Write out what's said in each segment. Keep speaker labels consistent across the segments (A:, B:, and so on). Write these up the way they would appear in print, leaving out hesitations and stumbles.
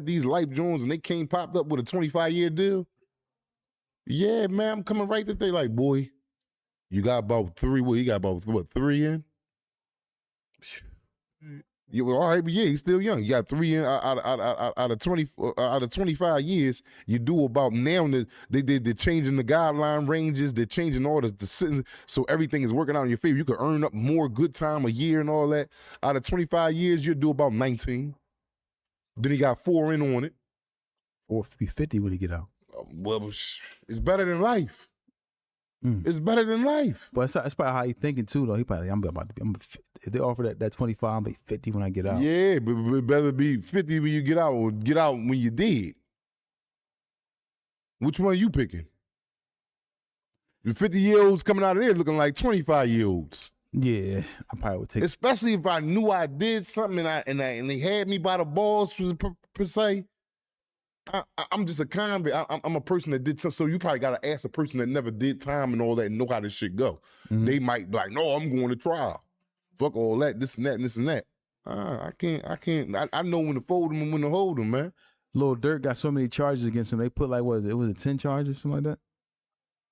A: at these Life Jones and they came popped up with a 25-year deal. Yeah, man, I'm coming right to they like, boy, you got about 3. Well, you got about what 3 in? You all right, but yeah, he's still young. You got 3 in out of 20 out of 25 years. You do about now. They're changing the guideline ranges. They're changing all the sentence, so everything is working out in your favor. You could earn up more good time a year and all that. Out of 25 years, you do about 19. Then he got 4 in on it.
B: Or 50 when he get out.
A: Well, it's better than life. It's better than life.
B: But it's probably how he thinking too, though. He probably, if they offer that 25, I'm be 50 when I get out.
A: Yeah, but it better be 50 when you get out or get out when you dead. Which one are you picking? The 50-year-olds coming out of there looking like 25-year-olds.
B: Yeah, I probably would take.
A: Especially if I knew I did something and they had me by the balls per se. I'm just a convict. I'm a person that did something. So you probably got to ask a person that never did time and all that and know how this shit go. They might be like, no, I'm going to trial. Fuck all that, this and that, and this and that. I can't. I know when to fold them and when to hold them, man.
B: Lil Durk got so many charges against him. They put like, what was it 10 charges, something like that?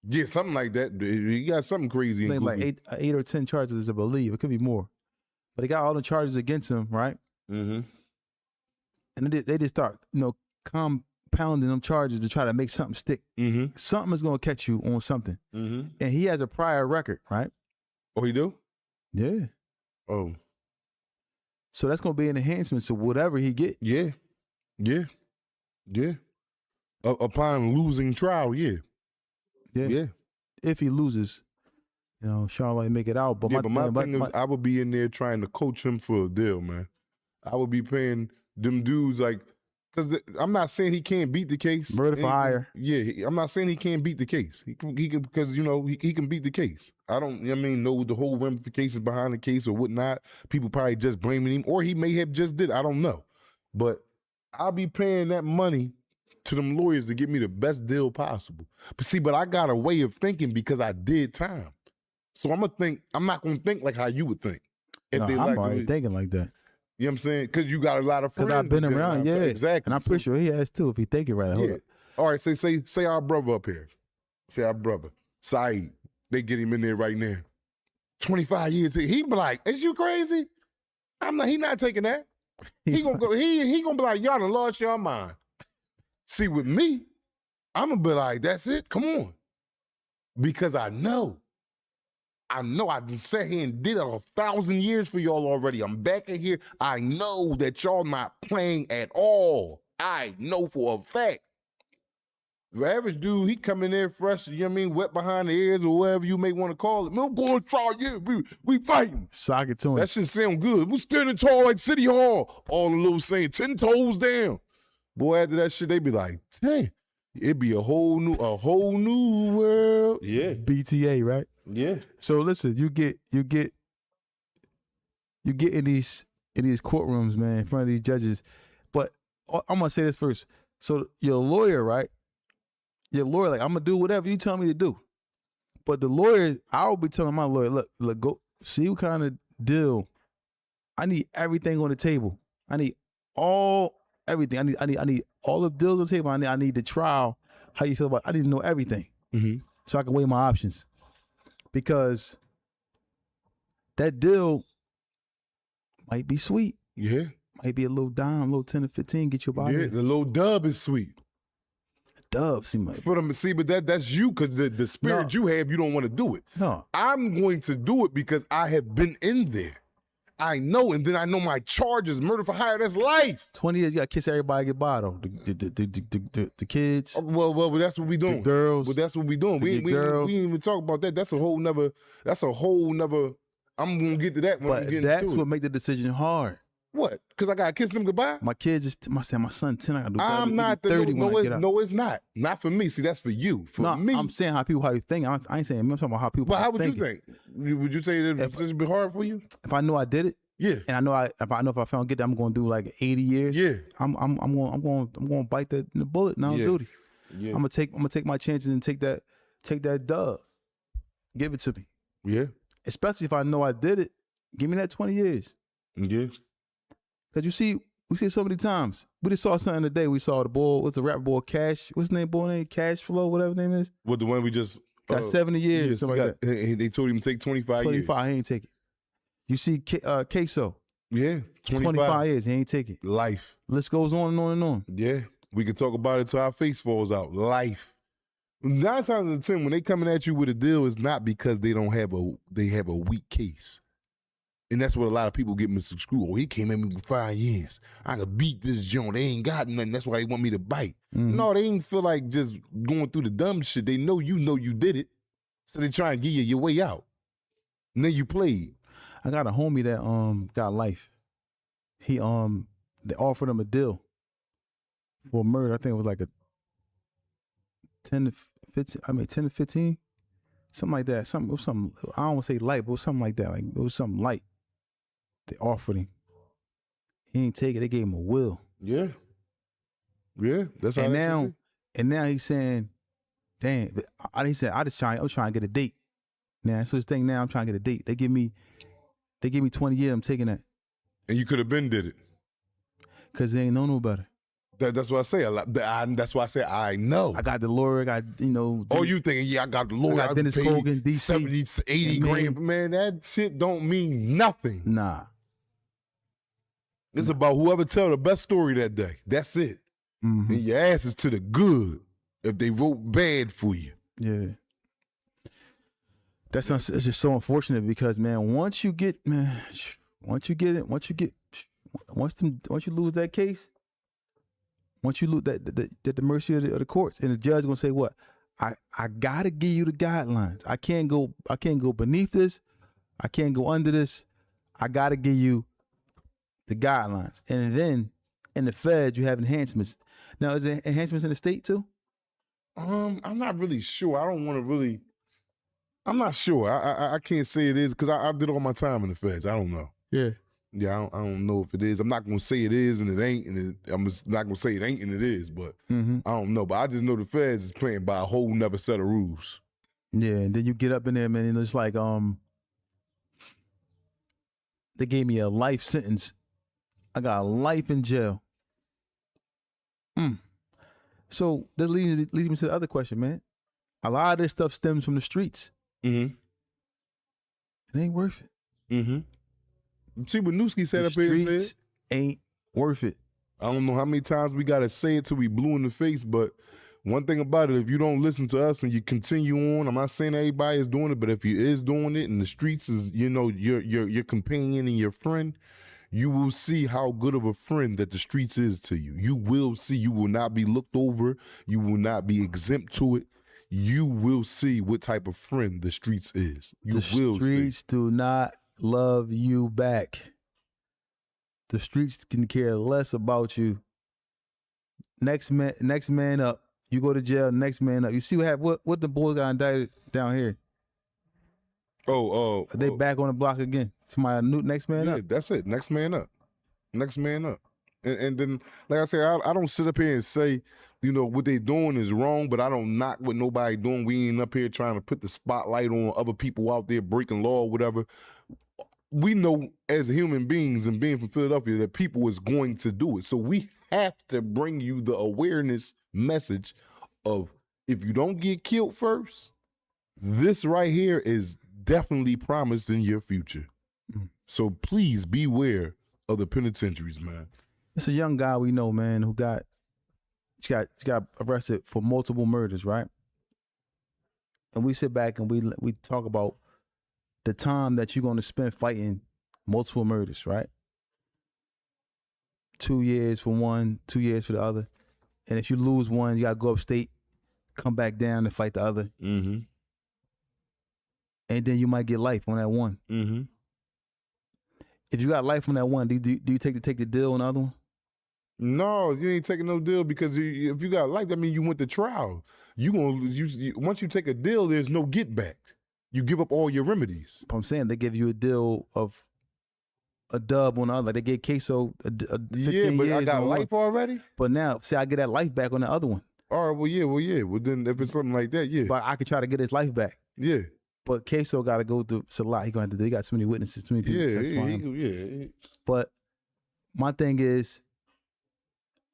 A: Yeah, something like that. He got something crazy.
B: Like 8 or 10 charges, I believe. It could be more. But they got all the charges against him, right? And they just start, compounding them charges to try to make something stick. Something is going to catch you on something. And he has a prior record, right?
A: Oh, he do?
B: Yeah.
A: Oh.
B: So that's going to be an enhancement to whatever he get.
A: Yeah. Upon losing trial, yeah.
B: If he loses, Charlotte make it out. But
A: my thing is, I would be in there trying to coach him for a deal, man. I would be paying them dudes like, because I'm not saying he can't beat the case.
B: Murder for hire.
A: Yeah, I'm not saying he can't beat the case. He can because he can beat the case. I don't, know the whole ramifications behind the case or whatnot. People probably just blaming him, or he may have just did. I don't know, but I'll be paying that money to them lawyers to get me the best deal possible. But I got a way of thinking because I did time. So I'm not gonna think like how you would think.
B: I'm already thinking like that.
A: You know what I'm saying? Because you got a lot of friends.
B: Because I've been around, yeah.
A: Exactly.
B: And I'm pretty sure he has too if he think it right. Hold up.
A: All right, say our brother up here. Say our brother. Saeed. They get him in there right now. 25 years. He be like, is you crazy? He not taking that. He gonna go, he gonna be like, y'all done lost your mind. See, with me, I'm gonna be like, that's it, come on. Because I know I just sat here and did it 1,000 years for y'all already. I'm back in here. I know that y'all not playing at all. I know for a fact. The average dude, he come in there fresh, wet behind the ears or whatever you may want to call it. Man, I'm going to trial, yeah, we fighting.
B: Sock it to him.
A: That shit sound good. We standing tall like City Hall. All the little saying 10 toes down. Boy, after that shit, they be like, hey, it'd be a whole new world. Yeah.
B: BTA, right?
A: Yeah.
B: So listen, you get in these courtrooms, man, in front of these judges. But I'm gonna say this first. So your lawyer, right? Your lawyer, like, I'm gonna do whatever you tell me to do. But the lawyer, I'll be telling my lawyer, look, go see what kind of deal. I need everything on the table. I need everything. I need all the deals on the table. I need the trial. How you feel about? I need to know everything, so I can weigh my options. Because that deal might be sweet.
A: Yeah.
B: Might be a little dime, a little 10 or 15, get you about it.
A: Yeah, the little dub is sweet.
B: Dub seem like
A: for them to see, but that's you because the spirit you have, you don't want to do it.
B: No,
A: I'm going to do it because I have been in there. I know, and then I know my charges, murder for hire. That's life.
B: 20 years, you got to kiss everybody goodbye though. The kids.
A: Well, that's what we doing.
B: The girls.
A: Well, that's what we doing. We ain't even talk about that. That's a whole nother. I'm gonna get to that when we get into it.
B: But that's what make the decision hard.
A: What? Because I gotta kiss them goodbye?
B: My kids my son 10. I gotta do.
A: I'm not
B: 30
A: no, it's not. Not for me. See, that's for you. For me,
B: I'm saying how you think. I ain't saying. I'm talking about how people.
A: But how would you think? Would you say that the decision be hard for you?
B: If I know I did it,
A: yeah,
B: and I know if I found get that, I'm gonna do like 80 years.
A: Yeah,
B: I'm gonna bite the bullet and I'll do it. Yeah. I'm gonna take my chances and take that dub. Give it to me.
A: Yeah.
B: Especially if I know I did it. Give me that 20 years.
A: Yeah.
B: Because you see, We see it so many times. We just saw something today. We saw the boy, what's the rap boy, Cash? What's the name, boy name? Cash Flow, whatever his name is.
A: What, the one we just
B: Got 70 years,
A: yes,
B: something like that.
A: They told him to take 25 years.
B: 25, he ain't take it. You see Queso.
A: Yeah,
B: 25 years, he ain't take it.
A: Life.
B: List goes on and on and on.
A: Yeah, we can talk about it till our face falls out. Life. 9 times out of 10, when they coming at you with a deal, it's not because they have a weak case. And that's what a lot of people get misconstrued. Oh, he came at me with 5 years. I could beat this joint. They ain't got nothing. That's why they want me to bite.
B: Mm-hmm.
A: No, they ain't feel like just going through the dumb shit. They know you did it. So they try and give you your way out. And then you played.
B: I got a homie that got life. He they offered him a deal for murder. I think it was like a 10 to 15, something like that. Something I don't want to say light, but it was something like that. Like it was something light. They offered him. He ain't take it. They gave him a will.
A: Yeah. Yeah. That's how.
B: And now he's saying, damn. He said, I'm trying to get a date. Now that's his thing. Now I'm trying to get a date. They give me 20 years. I'm taking that.
A: And you could have been did it.
B: Cause they ain't know no better.
A: That's what I say. That's why I say I know.
B: I got the lawyer. I got,
A: Oh, you thinking, yeah, I got the lawyer.
B: I got Dennis Kogan, DC.
A: 70, 80 grand. Man, that shit don't mean nothing.
B: Nah.
A: It's about whoever tell the best story that day. That's it.
B: Mm-hmm.
A: And your ass is to the good if they vote bad for you.
B: Yeah. It's just so unfortunate because, man, once you lose that case, once you lose that the mercy of the courts, and the judge gonna say what? I gotta give you the guidelines. I can't go beneath this. I can't go under this. I gotta give you the guidelines. And then in the feds you have enhancements. Now is there enhancements in the state too?
A: I'm not really sure. I don't want to really. I'm not sure. I can't say it is because I did all my time in the feds. I don't know.
B: Yeah.
A: Yeah, I don't know if it is. I'm not gonna say it is and it ain't, and I'm just not gonna say it ain't and it is. But I don't know. But I just know the feds is playing by a whole nother set of rules.
B: Yeah, and then you get up in there, man, and it's like they gave me a life sentence. I got life in jail. So that leads me to the other question, man. A lot of this stuff stems from the streets.
A: Mm-hmm.
B: It ain't worth it.
A: Mm-hmm. See what Newski said up here and said?
B: Ain't worth it.
A: I don't know how many times we got to say it till we blue in the face, but one thing about it, if you don't listen to us and you continue on, I'm not saying everybody is doing it, but if you is doing it and the streets is, your companion and your friend, you will see how good of a friend that the streets is to you. You will see. You will not be looked over. You will not be exempt to it. You will see what type of friend the streets is. The streets
B: do not love you back. The streets can care less about you. Next man up. You go to jail. Next man up. You see what the boys got indicted down here. They back on the block again. To my new next man up.
A: That's it. Next man up. Next man up. And then, like I said, I don't sit up here and say, what they doing is wrong, but I don't knock what nobody doing. We ain't up here trying to put the spotlight on other people out there breaking law or whatever. We know as human beings and being from Philadelphia that people is going to do it. So we have to bring you the awareness message of if you don't get killed first, this right here is definitely promised in your future. So please beware of the penitentiaries, man.
B: It's a young guy we know, man, who got arrested for multiple murders, right? And we sit back and we talk about the time that you're going to spend fighting multiple murders, right? 2 years for one, 2 years for the other. And if you lose one, you got to go upstate, come back down and fight the other.
A: Mm-hmm.
B: And then you might get life on that one.
A: Mm-hmm.
B: If you got life on that one, do you take the deal on the other one?
A: No, you ain't taking no deal because if you got life, that means you went to trial. Once you take a deal, there's no get back. You give up all your remedies.
B: I'm saying they give you a deal of a dub on the other. They gave Queso a 15
A: years. But I got life already.
B: But now, say I get that life back on the other one.
A: All right, well, yeah. Well, then if it's something like that, yeah.
B: But I could try to get his life back.
A: Yeah.
B: But Queso got to go through. It's a lot. He gonna have to do. He got too many witnesses, too many people.
A: Yeah.
B: But my thing is,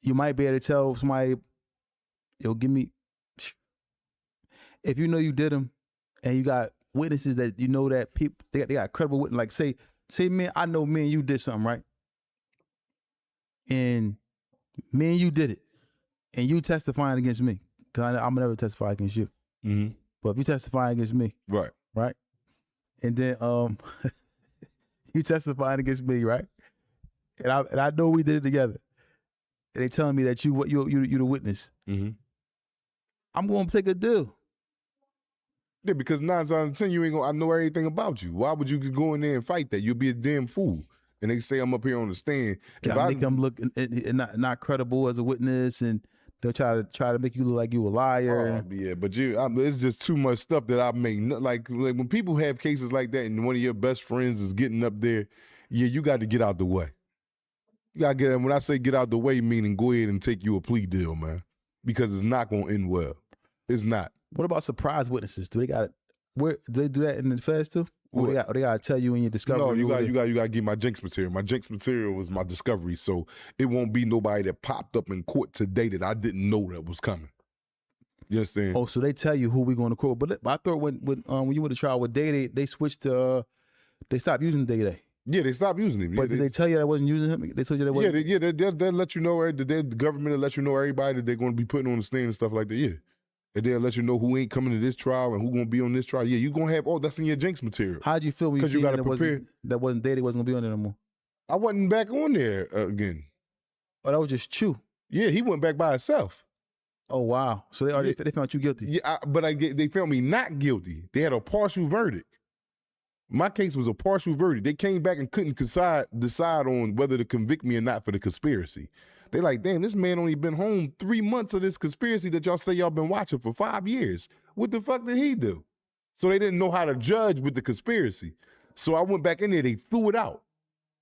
B: you might be able to tell somebody, yo, give me. If you know you did them, and you got witnesses that you know that people they got credible witness. Like say me, I know me and you did something, right? And me and you did it, and you testifying against me, because I'm gonna never testify against you.
A: Mm-hmm.
B: But if you testify against me,
A: Right.
B: And then you testifying against me, right? And I know we did it together. And they telling me that you the witness.
A: Mm-hmm.
B: I'm gonna take a deal.
A: Yeah, because 9 times out of 10, you ain't gonna. I know everything about you. Why would you go in there and fight that? You'll be a damn fool. And they say I'm up here on the stand.
B: If I make them look not credible as a witness, and they'll try to make you look like you a liar.
A: Yeah, but it's just too much stuff that I make. Like when people have cases like that, and one of your best friends is getting up there, yeah, you got to get out the way. You got to get. When I say get out the way, meaning go ahead and take you a plea deal, man, because it's not gonna end well. It's not.
B: What about surprise witnesses? Do they do that in the feds too? Or they got to tell you in your discovery?
A: No, you got to get my jinx material. My jinx material was my discovery, so it won't be nobody that popped up in court today that I didn't know that was coming. You understand?
B: Oh, so they tell you who we going to court. But I thought when you went to trial with Day, they switched to they stopped using Day.
A: Yeah, they stopped using him.
B: But did they tell you that wasn't using him? They told you that wasn't.
A: Yeah, they'll let you know. The government will let you know everybody that they're going to be putting on the stand and stuff like that. Yeah. And they'll let you know who ain't coming to this trial and who gonna be on this trial. Yeah, you gonna have that's in your jinx material.
B: How'd you feel when you got to prepare? That wasn't Day, wasn't gonna be on there no more.
A: I wasn't back on there again.
B: Oh, that was just Chew.
A: Yeah, he went back by himself.
B: Oh wow! So they found you guilty.
A: Yeah, but they found me not guilty. They had a partial verdict. My case was a partial verdict. They came back and couldn't decide on whether to convict me or not for the conspiracy. They like, damn, this man only been home 3 months of this conspiracy that y'all say y'all been watching for 5 years. What the fuck did he do? So they didn't know how to judge with the conspiracy. So I went back in there. They threw it out.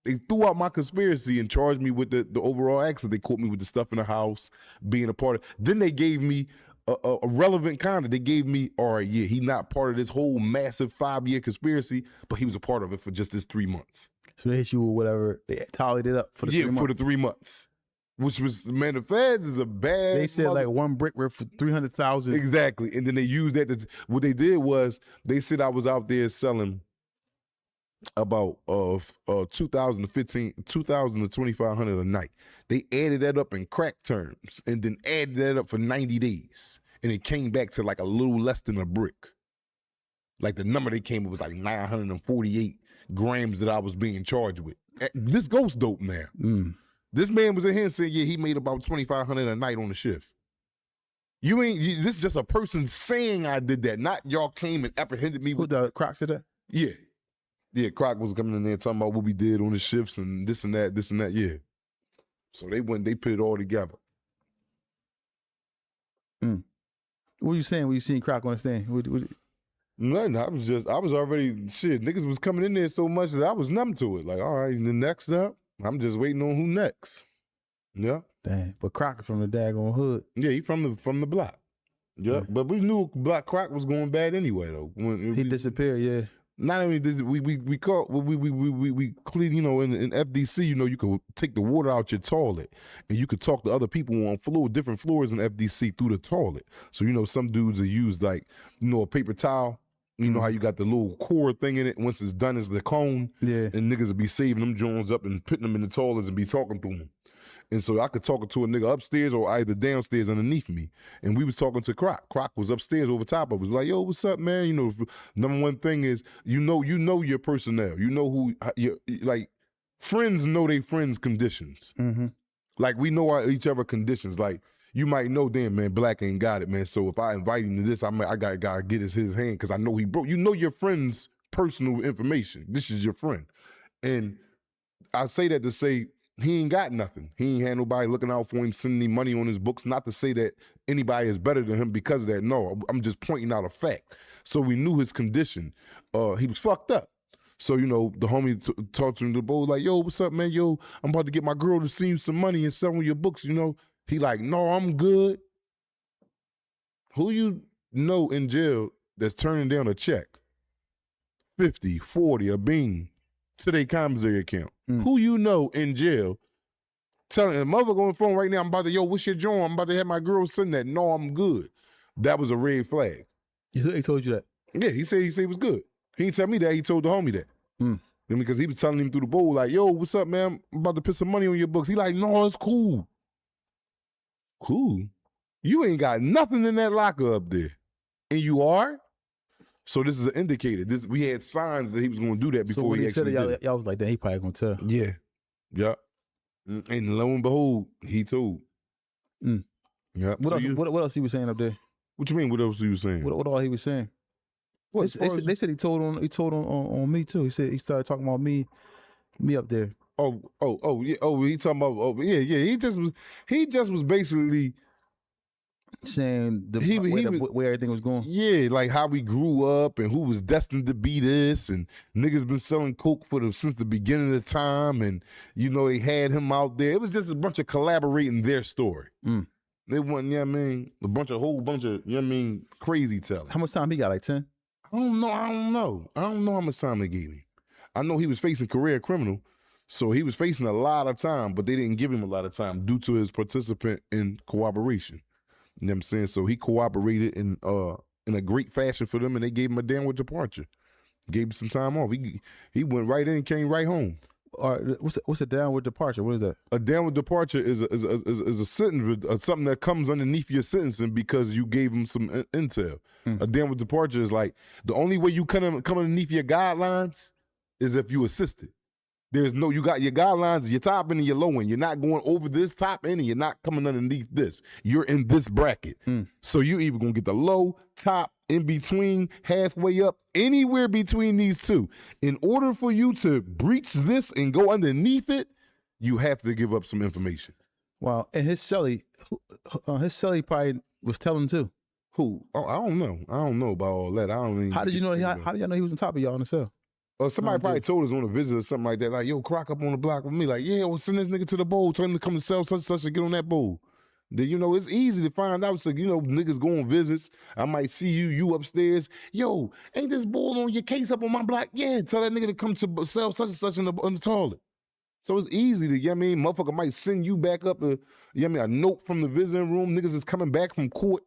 A: They threw out my conspiracy and charged me with the overall acts. They caught me with the stuff in the house, being a part of. Then they gave me a relevant conduct. They gave me, all right, yeah, he not part of this whole massive 5-year conspiracy, but he was a part of it for just this 3 months.
B: So they hit you with whatever. They tallied it up for the 3 months.
A: For the 3 months. Which was, man, the feds is a bad.
B: They said like one brick worth for 300,000.
A: Exactly, and then they used that. What they did was they said I was out there selling about 2,000 to 2,500 a night. They added that up in crack terms, and then added that up for 90 days, and it came back to like a little less than a brick. Like the number they came up was like 948 grams that I was being charged with. This ghost dope now. This man was in here and said, yeah, he made about 2,500 a night on the shift. This is just a person saying I did that, not y'all came and apprehended me.
B: Who the Croc said that?
A: Yeah. Yeah, Croc was coming in there talking about what we did on the shifts and this and that, yeah. So they put it all together.
B: What were you saying when you seen Croc on the stand?
A: Nothing, I was already, niggas was coming in there so much that I was numb to it. Like, all right, and the next up, I'm just waiting on who next. Yeah.
B: Dang. But Croc from the daggone hood.
A: Yeah, he from the block. Yeah. But we knew Black Croc was going bad anyway though.
B: He disappeared, yeah.
A: Not only did we caught we clean, in FDC, you could take the water out your toilet and you could talk to other people on different floors in FDC through the toilet. So some dudes will use like, a paper towel. You know how you got the little core thing in it. Once it's done, it's the cone.
B: Yeah.
A: And niggas will be saving them joints up and putting them in the toilets and be talking to them. And so I could talk to a nigga upstairs or either downstairs underneath me. And we was talking to Croc. Croc was upstairs over top of us. Like, yo, what's up, man? Number one thing is, you know your personnel. You know who, like, friends know their friends' conditions. Mm-hmm. Like, we know each other conditions. Like, you might know, damn, man, Black ain't got it, man. So if I invite him to this, I gotta get his hand because I know he broke. You know your friend's personal information. This is your friend. And I say that to say he ain't got nothing. He ain't had nobody looking out for him, sending him money on his books. Not to say that anybody is better than him because of that. No, I'm just pointing out a fact. So we knew his condition. He was fucked up. So, the homie talked to him, the boy like, yo, what's up, man? Yo, I'm about to get my girl to send you some money and sell one of your books, He like, no, I'm good. Who you know in jail that's turning down a check, 50, 40, a bean, to their commissary account? Who you know in jail Telling the mother on the phone right now, I'm about to, yo, what's your joint? I'm about to have my girl sitting there. No, I'm good. That was a red flag.
B: He told you that?
A: Yeah, he said he was good. He didn't tell me that. He told the homie that. Because he was telling him through the bowl, like, yo, what's up, man? I'm about to put some money on your books. He like, no, it's cool. Cool? You ain't got nothing in that locker up there. And you are? So this is an indicator. We had signs that he was going to do that before
B: so when
A: he
B: said
A: actually
B: it,
A: did it.
B: y'all was like, that he probably going to tell.
A: Yeah. Yeah. And lo and behold, he told. Yeah.
B: What else he was saying up there?
A: What you mean? What else he was saying?
B: What all he was saying?
A: What,
B: they said he told on me too. He said he started talking about me up there.
A: Yeah. He talking about. Yeah. He just was basically
B: saying where everything was going.
A: Yeah, like how we grew up and who was destined to be this, and niggas been selling coke since the beginning of the time, and they had him out there. It was just a bunch of collaborating their story. They wasn't, a whole bunch of, crazy telling.
B: How much time he got? Like 10?
A: I don't know how much time they gave him. I know he was facing career criminal, so he was facing a lot of time, but they didn't give him a lot of time due to his participant in cooperation. You know what I'm saying? So he cooperated in a great fashion for them, and they gave him a downward departure. Gave him some time off. He went right in and came right home.
B: What's a downward departure? What is that?
A: A downward departure is a sentence, something that comes underneath your sentencing because you gave him some intel. A downward departure is like the only way you come underneath your guidelines is if you assisted. You got your guidelines, your top end and your low end. You're not going over this top end and you're not coming underneath this. You're in this bracket. So you're either going to get the low, top, in between, halfway up, anywhere between these two. In order for you to breach this and go underneath it, you have to give up some information.
B: Wow. And his cellie probably was telling too.
A: Who? Oh, I don't know. I don't know about all that. I don't even.
B: How did you know? How did y'all know he was on top of y'all in the cell?
A: Somebody probably told us on a visit or something like that. Like, yo, Croc up on the block with me. Like, yeah, we'll send this nigga to the bowl. Tell him to come to sell such and such and get on that bowl. Then, it's easy to find out. So, niggas go on visits. I might see you upstairs. Yo, ain't this bowl on your case up on my block? Yeah, tell that nigga to come to sell such and such in the toilet. So it's easy to, motherfucker might send you back up a note from the visiting room. Niggas is coming back from court.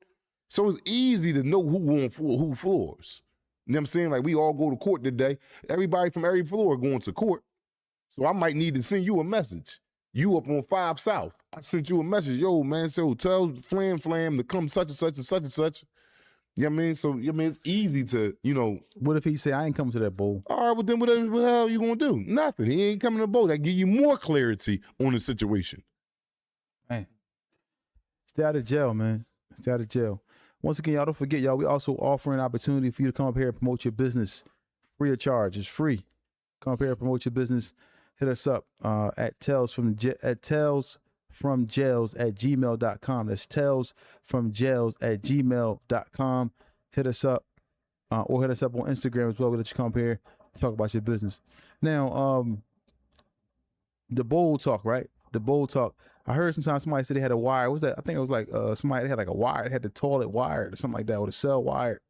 A: So it's easy to know who floors. You know what I'm saying? Like, we all go to court today. Everybody from every floor going to court. So I might need to send you a message. You up on 5 South. I sent you a message. Yo, man, so tell Flam to come such and such and such and such. You know what I mean? So, it's easy to,
B: What if he say, I ain't coming to that bowl?
A: All right, well, then what the hell you going to do? Nothing. He ain't coming to the bowl. That give you more clarity on the situation.
B: Man. Stay out of jail, man. Stay out of jail. Once again, y'all don't forget, y'all, we also offering an opportunity for you to come up here and promote your business free of charge. It's free. Come up here and promote your business. Hit us up at talesfromjails@gmail.com. That's talesfromjails@gmail.com. Hit us up or hit us up on Instagram as well. We'll let you come up here and talk about your business. Now, the bowl talk, right? The bowl talk. I heard sometimes somebody said they had a wire. What was that? I think it was like somebody that had like a wire. They had the toilet wired or something like that, or the cell wired.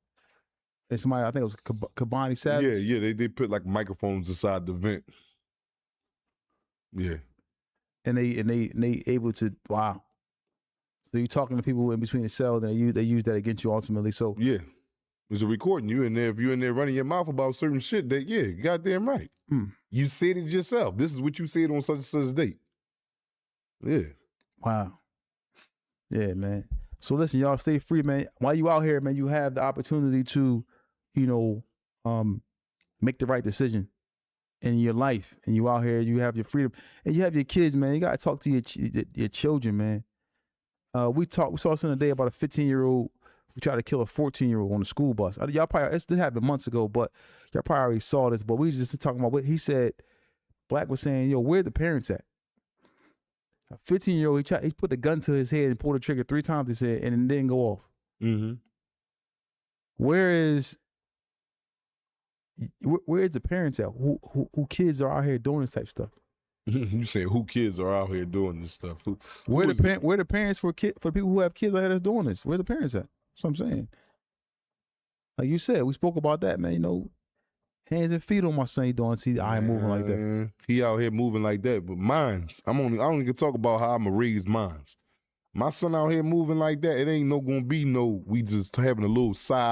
B: And somebody, I think it was Kabani Savage.
A: Yeah. They put like microphones inside the vent. Yeah.
B: And they able to, wow. So you're talking to people in between the cells, and they use that against you ultimately. So
A: yeah, there's a recording. You in there? If you in there running your mouth about certain shit, that goddamn right. You said it yourself. This is what you said on such and such date. Yeah.
B: Wow. Yeah, man. So listen, y'all, stay free, man. While you out here, man, you have the opportunity to, make the right decision in your life. And you out here, you have your freedom, and you have your kids, man. You gotta talk to your children, man. We saw something today about a 15-year-old who tried to kill a 14-year-old on a school bus. Y'all probably, this happened months ago, but y'all probably already saw this. But we was just talking about what he said. Black was saying, yo, where the parents at? A 15-year-old, he put the gun to his head and pulled the trigger 3 times, he said, and it didn't go off. Where is the parents at? Who kids are out here doing this type of stuff?
A: You say who kids are out here doing this stuff?
B: Where the parents for people who have kids out here that's doing this? Where the parents at? That's what I'm saying. Like you said, we spoke about that, man. hands and feet on my son. He don't see I ain't moving like that.
A: Man, he out here moving like that. But mines, I only can talk about how I'ma raise mines. My son out here moving like that, it ain't gonna be no, we just having a little side